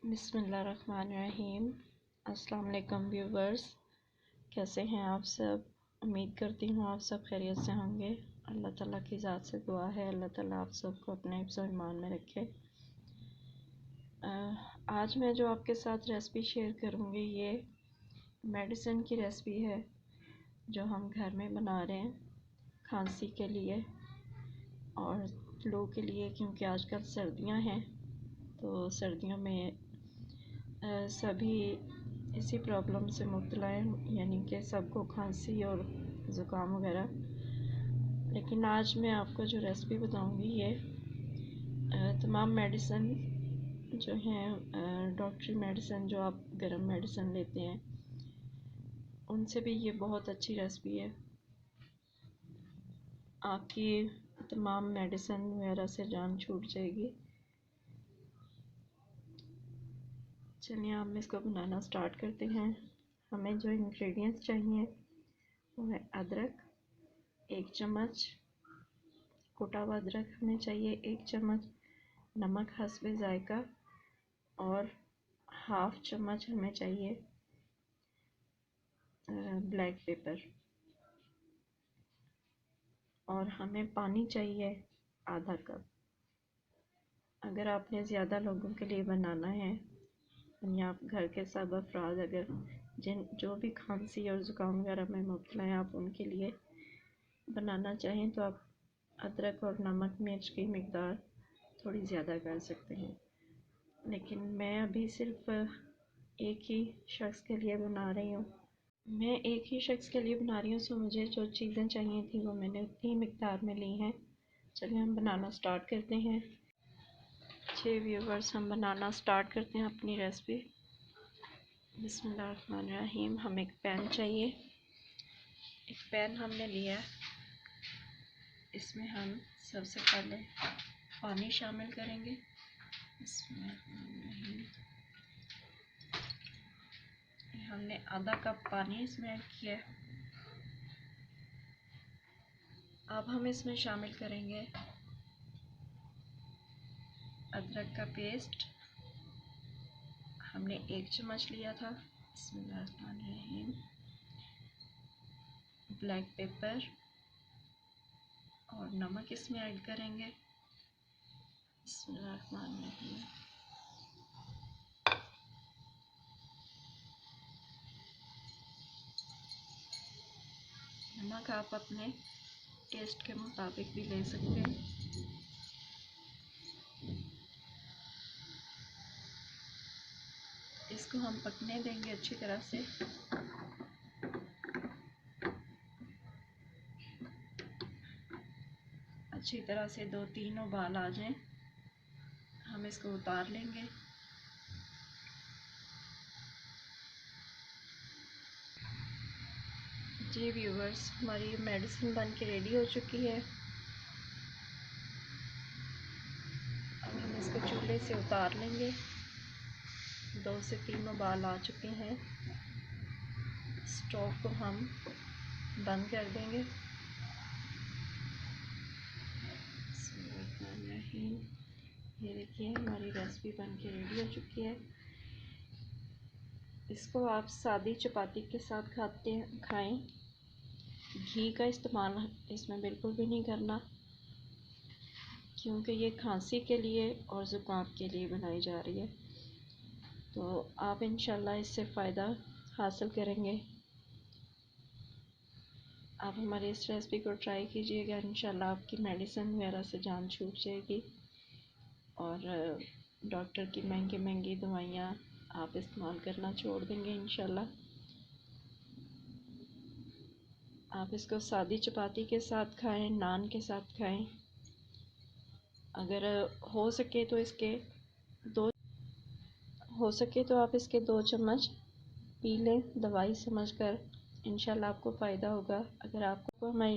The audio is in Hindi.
बिस्मिल्लाहिर्रहमानिर्रहीम। अस्सलाम वालेकुम व्यूवर्स, कैसे हैं आप सब। उम्मीद करती हूँ आप सब खैरियत से होंगे। अल्लाह ताला की ज़ात से दुआ है अल्लाह ताला आप सबको अपने हिफ्ज़ व ईमान में रखे। आज मैं जो आपके साथ रेसिपी शेयर करूँगी ये मेडिसिन की रेसिपी है जो हम घर में बना रहे हैं खांसी के लिए और फ्लू के लिए, क्योंकि आजकल सर्दियाँ हैं तो सर्दियों में सभी इसी प्रॉब्लम से मुब्तला हैं, यानी कि सबको खांसी और ज़ुकाम वगैरह। लेकिन आज मैं आपको जो रेसिपी बताऊंगी ये तमाम मेडिसिन जो हैं डॉक्टरी मेडिसिन जो आप गर्म मेडिसिन लेते हैं उनसे भी ये बहुत अच्छी रेसिपी है। आपकी तमाम मेडिसिन वगैरह से जान छूट जाएगी। चलिए हम इसको बनाना स्टार्ट करते हैं। हमें जो इंग्रेडिएंट्स चाहिए वो है अदरक 1 चम्मच, कुटा हुआ अदरक हमें चाहिए 1 चम्मच, नमक हस्बे ज़ायका और हाफ चम्मच हमें चाहिए ब्लैक पेपर, और हमें पानी चाहिए आधा कप। अगर आपने ज़्यादा लोगों के लिए बनाना है या आप घर के सब अफराद अगर जो भी खांसी और ज़ुकाम वगैरह में मुब्तला हैं आप उनके लिए बनाना चाहें तो आप अदरक और नमक मिर्च की मिक़दार थोड़ी ज़्यादा कर सकते हैं। लेकिन मैं अभी सिर्फ एक ही शख्स के लिए बना रही हूँ। मैं एक ही शख्स के लिए बना रही हूँ, सो मुझे जो चीज़ें चाहिए थी वो मैंने उतनी मिक़दार में ली हैं। चलिए हम बनाना स्टार्ट करते हैं। जी व्यूवर्स, हम बनाना स्टार्ट करते हैं अपनी रेसिपी। बिस्मिल्लाहिर्रहमानिर्रहीम। हमें एक पैन चाहिए। एक पैन हमने लिया है, इसमें हम सबसे पहले पानी शामिल करेंगे। हमने आधा कप पानी इसमें ऐड किया है। अब हम इसमें शामिल करेंगे अदरक का पेस्ट। हमने 1 चम्मच लिया था। बिस्मिल्लाहिर्रहमानिर्रहीम। ब्लैक पेपर और नमक इसमें ऐड करेंगे। बिस्मिल्लाहिर्रहमानिर्रहीम। नमक आप अपने टेस्ट के मुताबिक भी ले सकते हैं। इसको हम पकने देंगे अच्छी तरह से। अच्छी तरह से 2-3 उबाल आ जाएं, हम इसको उतार लेंगे। जी व्यूवर्स, हमारी मेडिसिन बन के रेडी हो चुकी है। अब हम इसको चूल्हे से उतार लेंगे। 2 से 3 उबाल आ चुके हैं। स्टोव को हम बंद कर देंगे। ये देखिए हमारी रेसिपी बन के रेडी हो चुकी है। इसको आप सादी चपाती के साथ खाएं। घी का इस्तेमाल इसमें बिल्कुल भी नहीं करना, क्योंकि ये खांसी के लिए और ज़ुकाम के लिए बनाई जा रही है। तो आप इंशाल्लाह इससे फ़ायदा हासिल करेंगे। आप हमारी इस रेसिपी को ट्राई कीजिएगा, इंशाल्लाह आपकी मेडिसिन वगैरह से जान छूट जाएगी और डॉक्टर की महंगी महंगी दवाइयाँ आप इस्तेमाल करना छोड़ देंगे इंशाल्लाह। आप इसको सादी चपाती के साथ खाएं, नान के साथ खाएं। अगर हो सके तो आप इसके 2 चम्मच पी लें दवाई समझकर। इंशाल्लाह आपको फ़ायदा होगा। अगर आपको हमारी